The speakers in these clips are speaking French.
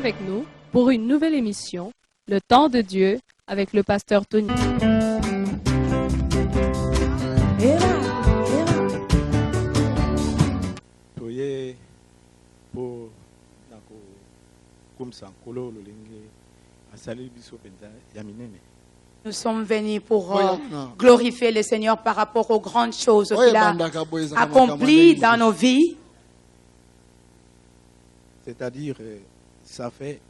avec nous pour une nouvelle émission, Le Temps de Dieu, avec le pasteur Tony. Nous sommes venus pour glorifier le Seigneur par rapport aux grandes choses qu'il a accomplies dans nos vies. C'est-à-dire, ça fait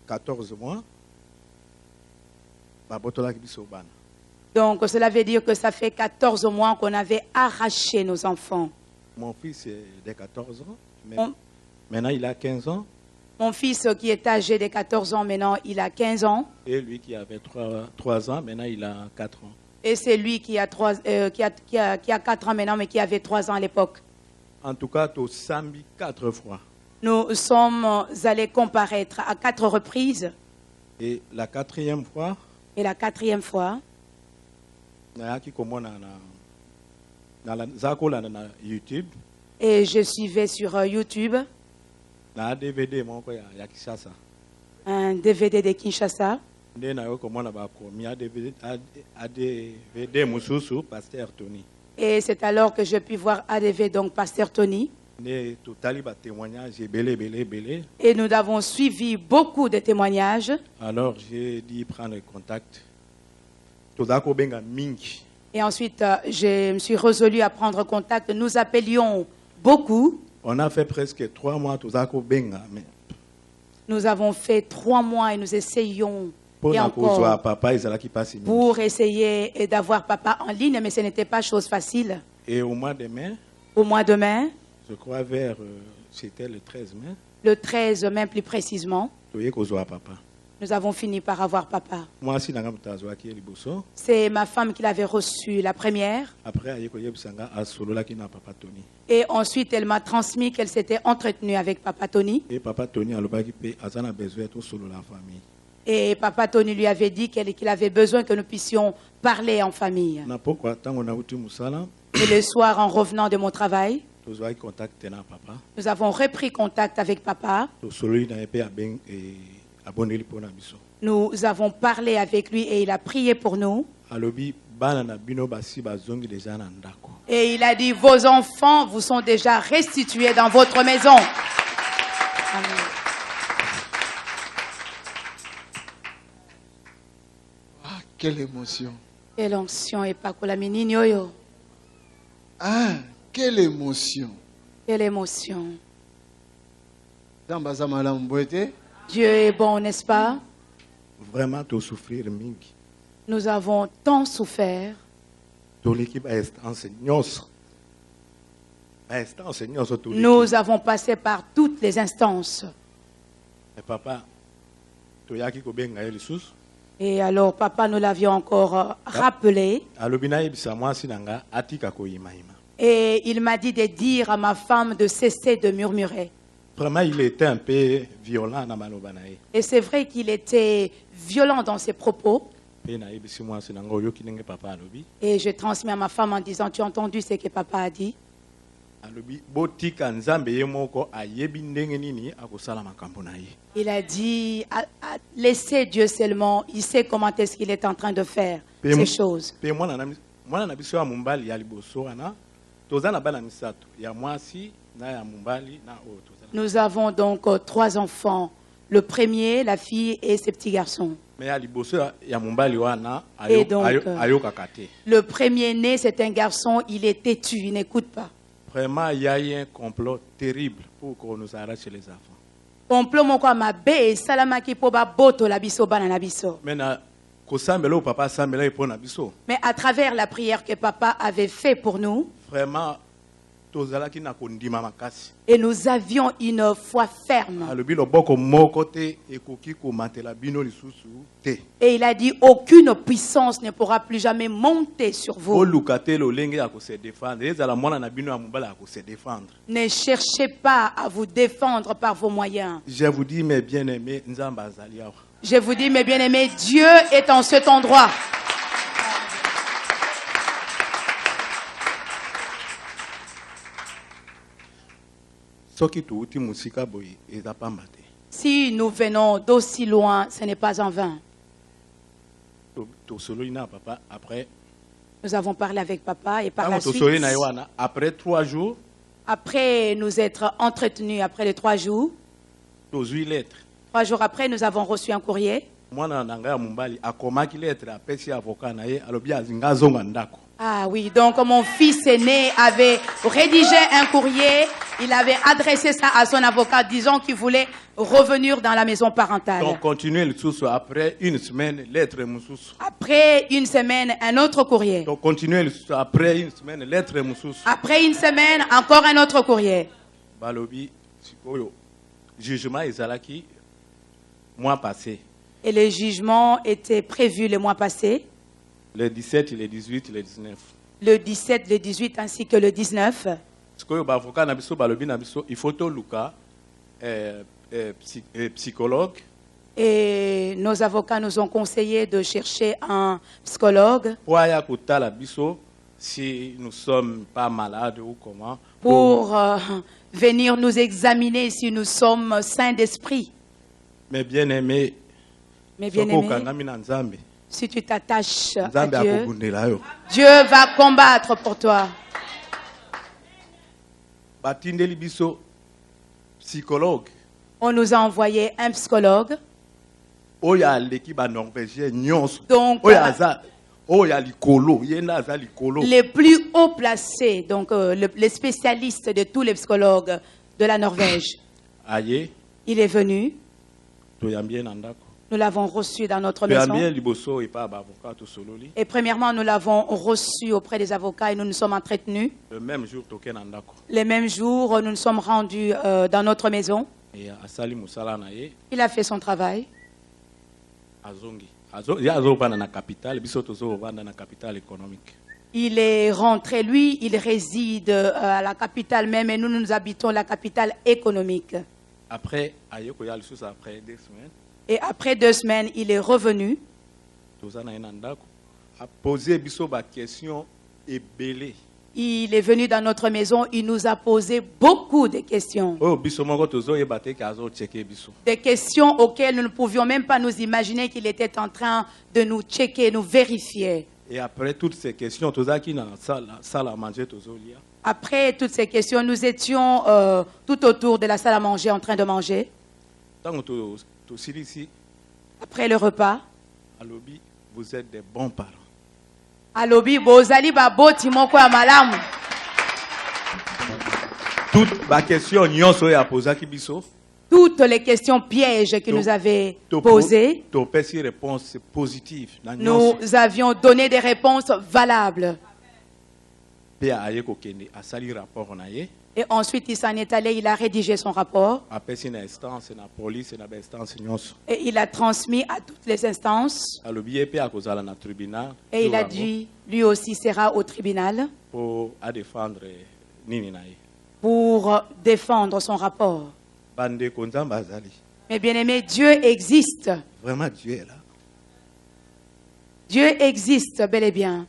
14 mois. Donc, cela veut dire que ça fait 14 mois qu'on avait arraché nos enfants. Mon fils est de 14 ans, mais maintenant il a 15 ans. Mon fils qui est âgé de 14 ans, maintenant il a 15 ans. Et lui qui avait 3 ans, maintenant il a 4 ans. Et c'est lui qui a 4 ans maintenant, mais qui avait 3 ans à l'époque. En tout cas, tu as 4 fois. Nous sommes allés comparaître à 4 reprises. Et la 4e fois, et je suivais sur YouTube un DVD de Kinshasa. Et c'est alors que je puis voir ADV, donc Pasteur Tony. Et nous avons suivi beaucoup de témoignages. Alors j'ai dit prendre contact. Et ensuite, je me suis résolu à prendre contact. Nous appelions beaucoup. On a fait presque 3 mois. Nous avons fait 3 mois et nous essayons et encore pour essayer d'avoir papa en ligne, mais ce n'était pas chose facile. Et au mois de mai, je crois c'était le 13 mai. Le 13 mai plus précisément. Nous avons fini par avoir papa. C'est ma femme qui l'avait reçu la première. Et ensuite, elle m'a transmis qu'elle s'était entretenue avec papa Tony. Et papa Tony lui avait dit qu'il avait besoin que nous puissions parler en famille. Et le soir, en revenant de mon travail, nous avons repris contact avec papa. Nous avons parlé avec lui et il a prié pour nous. Et il a dit, vos enfants vous sont déjà restitués dans votre maison. Amen. Ah, quelle émotion. Quelle onction et pas la yo. Ah, quelle émotion. Quelle émotion. Dieu est bon, n'est-ce pas? Vraiment, tu souffrir, Mingi. Nous avons tant souffert. Nous avons passé par toutes les instances. Et alors, papa, nous l'avions encore rappelé. Et il m'a dit de dire à ma femme de cesser de murmurer. Vraiment, il était un peu violent. Et c'est vrai qu'il était violent dans ses propos. Et je transmets à ma femme en disant, tu as entendu ce que papa a dit? Il a dit, laissez Dieu seulement, il sait comment est-ce qu'il est en train de faire ces choses. Nous avons donc 3 enfants. Le premier, la fille et ses petits garçons. Et donc, le premier né, c'est un garçon, il est têtu, il n'écoute pas. Vraiment, il y a eu un complot terrible pour qu'on nous arrache les enfants. Mais à travers la prière que papa avait fait pour nous, vraiment, et nous avions une foi ferme. Et il a dit, aucune puissance ne pourra plus jamais monter sur vous. Ne cherchez pas à vous défendre par vos moyens. Je vous dis, mes bien-aimés, Dieu est en cet endroit. Si nous venons d'aussi loin, ce n'est pas en vain. Nous avons parlé avec papa et par la suite, après 3 jours, après nous être entretenus après les 3 jours, 3 jours après, nous avons reçu un courrier. Ah oui, donc mon fils aîné avait rédigé un courrier, il avait adressé ça à son avocat disant qu'il voulait revenir dans la maison parentale. Donc continuez après une semaine, lettre. Après une semaine, un autre courrier. Donc continuez après une semaine, lettre. Après une semaine, encore un autre courrier. Balobi, jugement ezalaki mois passé. Et les jugements étaient prévus le mois passé. Le 17, le 18, le 19. Le 17, le 18 ainsi que le 19. Il faut psychologue. Et nos avocats nous ont conseillé de chercher un psychologue. Si nous ne sommes pas malades ou comment. Pour venir nous examiner si nous sommes sains d'esprit. Mais bien aimé. Si tu t'attaches à Dieu, Dieu va combattre pour toi. On nous a envoyé un psychologue. Donc, les plus hauts placés, donc les spécialistes de tous les psychologues de la Norvège. Il est venu. Nous l'avons reçu dans notre maison. Et premièrement, nous l'avons reçu auprès des avocats et nous nous sommes entretenus. Le même jour, nous nous sommes rendus dans notre maison. Il a fait son travail. Il est rentré, lui, il réside à la capitale même et nous habitons la capitale économique. Après 2 semaines. Et après 2 semaines, il est revenu. Il est venu dans notre maison, il nous a posé beaucoup de questions. Des questions auxquelles nous ne pouvions même pas nous imaginer qu'il était en train de nous checker, nous vérifier. Et après toutes ces questions, après toutes ces questions, nous étions tout autour de la salle à manger en train de manger. Après le repas, vous êtes des bons parents. Toute ma question, toutes les questions pièges qu'il nous avait posées, nous avions donné des réponses valables. Et ensuite, il s'en est allé, il a rédigé son rapport. Et il a transmis à toutes les instances. Et il a dit, lui aussi sera au tribunal pour défendre son rapport. Mais bien aimé, Dieu existe. Vraiment, Dieu est là. Dieu existe bel et bien.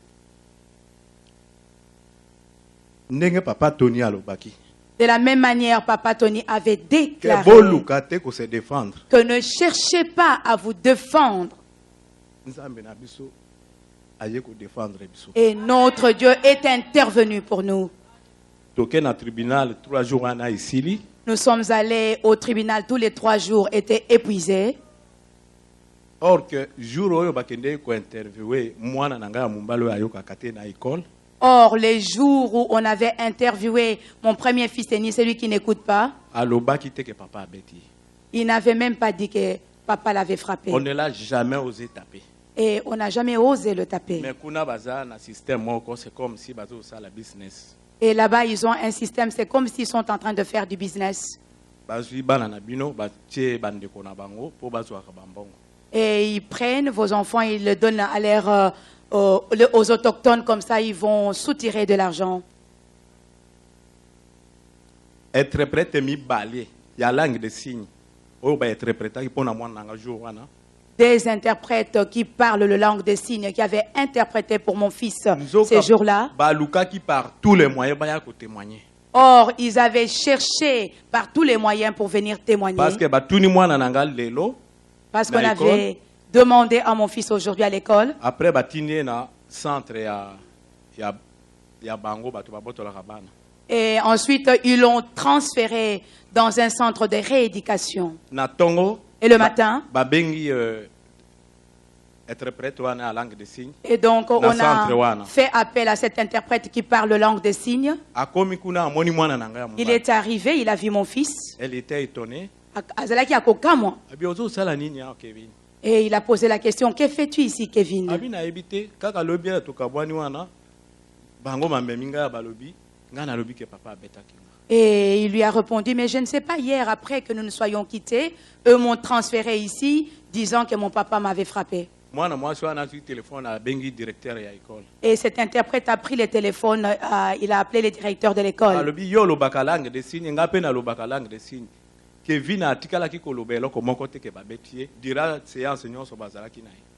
De la même manière, Papa Tony avait déclaré que ne cherchez pas à vous défendre. Et notre Dieu est intervenu pour nous. Nous sommes allés au tribunal, tous les 3 jours étaient épuisés. Or que jour où interviewé moi nanga mumbalo ayoka kate na école. Or, les jours où on avait interviewé mon premier fils aîné, celui qui n'écoute pas, il n'avait même pas dit que papa l'avait frappé. On ne l'a jamais osé taper. Et on n'a jamais osé le taper. Et là-bas, ils ont un système, c'est comme s'ils sont en train de faire du business. Et ils prennent vos enfants, ils le donnent à l'air aux autochtones, comme ça ils vont soutirer de l'argent. Interprète mi balé, il y a langue de signes. Des interprètes qui parlent le langue des signes, qui avaient interprété pour mon fils ces jours-là. Qui par tous les moyens témoigner. Or, ils avaient cherché par tous les moyens pour venir témoigner. Parce qu'on avait demandé à mon fils aujourd'hui à l'école. Après, centre et ensuite, ils l'ont transféré dans un centre de rééducation. Et le matin, et donc on a fait appel à cet interprète qui parle langue des signes. Il est arrivé, il a vu mon fils. Elle était étonnée. Et il a posé la question, que fais-tu ici, Kevin? Et il lui a répondu, mais je ne sais pas, hier, après que nous nous soyons quittés, eux m'ont transféré ici, disant que mon papa m'avait frappé. Et cet interprète a pris le téléphone, il a appelé le directeur de l'école.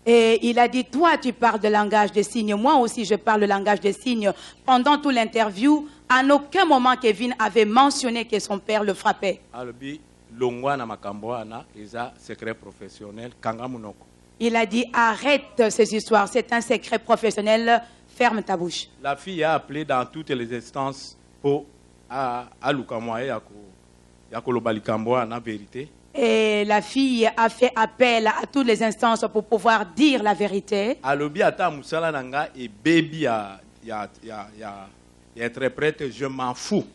Et il a dit, toi tu parles de langage des signes, moi aussi je parle le langage des signes. Pendant toute l'interview, à aucun moment Kevin avait mentionné que son père le frappait. Il a dit, arrête ces histoires, c'est un secret professionnel, ferme ta bouche. La fille a appelé dans toutes les instances pour et la fille a fait appel à toutes les instances pour pouvoir dire la vérité. Je m'en fous.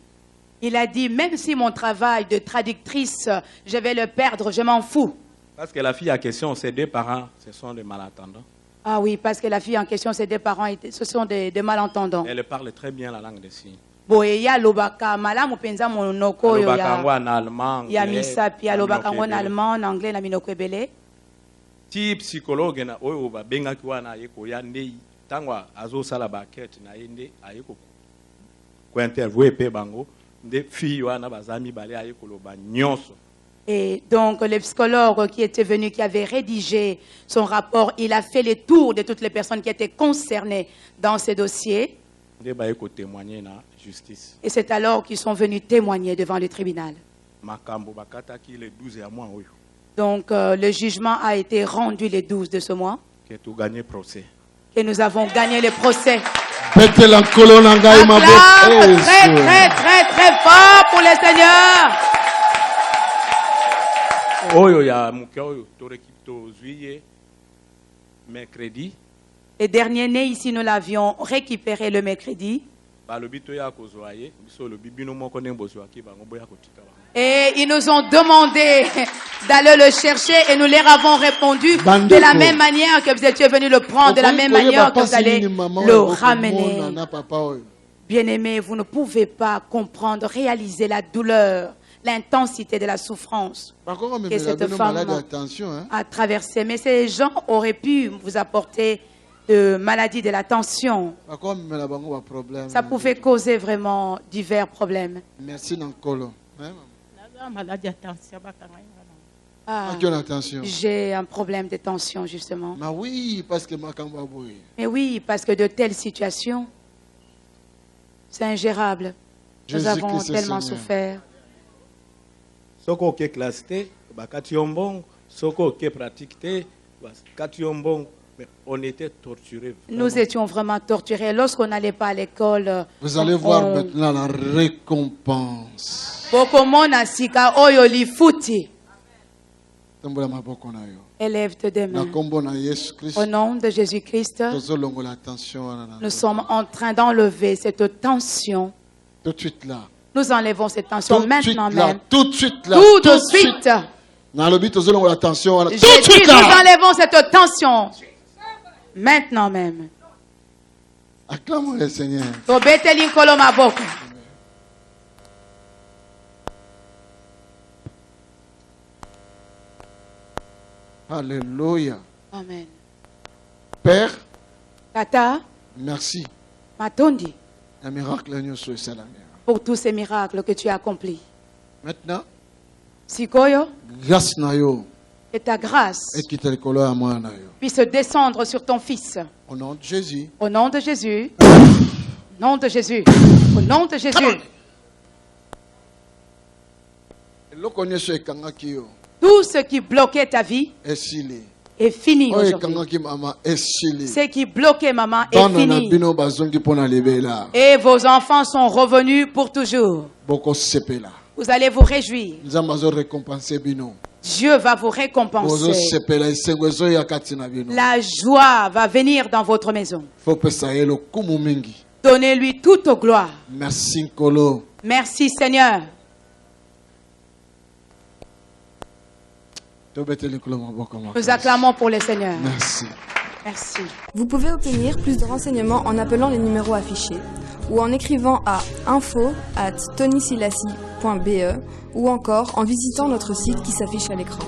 Il a dit, même si mon travail de traductrice, je vais le perdre, je m'en fous. Parce que la fille en question, ses deux parents, ce sont des malentendants. Ah oui, parce que la fille en question, ses deux parents, ce sont des malentendants. Elle parle très bien la langue des signes. Il lobaka malamu penza monoko yo ya misapi ya lobaka en allemand, en anglais na minoko ebele. Ti psychologue na oyo ba bengaki wana yeko ya ndei tangwa azo sala baquette na yende ayeko ko interviewer pe bango nde fille wana bazami bale ayeko loba nyonso. Et donc le psychologue qui était venu, qui avait rédigé son rapport, il a fait le tour de toutes les personnes qui étaient concernées dans ce dossier. Et c'est alors qu'ils sont venus témoigner devant le tribunal. Donc le jugement a été rendu le 12 de ce mois. Et nous avons gagné le procès. Très fort pour le Seigneur. Mercredi. Les derniers nés ici, nous l'avions récupéré le mercredi. Et ils nous ont demandé d'aller le chercher et nous leur avons répondu de la même manière que vous étiez venus le prendre, de la même manière que vous allez le ramener. Bien-aimés, vous ne pouvez pas comprendre, réaliser la douleur, l'intensité de la souffrance que cette femme a traversée. Mais ces gens auraient pu vous apporter de maladies de la tension. Ça pouvait causer vraiment divers problèmes. Merci Nankolo. J'ai un problème de tension justement. Mais oui, parce que de telles situations, c'est ingérable. Nous avons tellement souffert. On était torturés. Nous étions vraiment torturés. Lorsqu'on n'allait pas à l'école, vous allez voir maintenant la récompense. Élève tes mains. Au nom de Jésus-Christ, nous sommes en train d'enlever cette tension. Tout de suite là. Nous enlevons cette tension maintenant même. Tout de suite là. Tout de suite. Nous enlevons cette tension. Maintenant même. Acclamons le Seigneur. Alléluia. Amen. Père, Tata, merci. Matondi. Un miracle pour tous ces miracles que tu as accomplis. Maintenant, Sikoyo, grâce nayo. Et ta grâce puisse descendre sur ton fils. Au nom de Jésus. Au nom de Jésus. Au nom de Jésus. Au nom de Jésus. Tout ce qui bloquait ta vie est fini aujourd'hui. Ce qui bloquait maman est fini. Et vos enfants sont revenus pour toujours. Vous allez vous réjouir. Dieu va vous récompenser. La joie va venir dans votre maison. Donnez-lui toute gloire. Merci Seigneur. Nous acclamons pour le Seigneur. Merci. Merci. Vous pouvez obtenir plus de renseignements en appelant les numéros affichés ou en écrivant à info@tonysilassi.be ou encore en visitant notre site qui s'affiche à l'écran.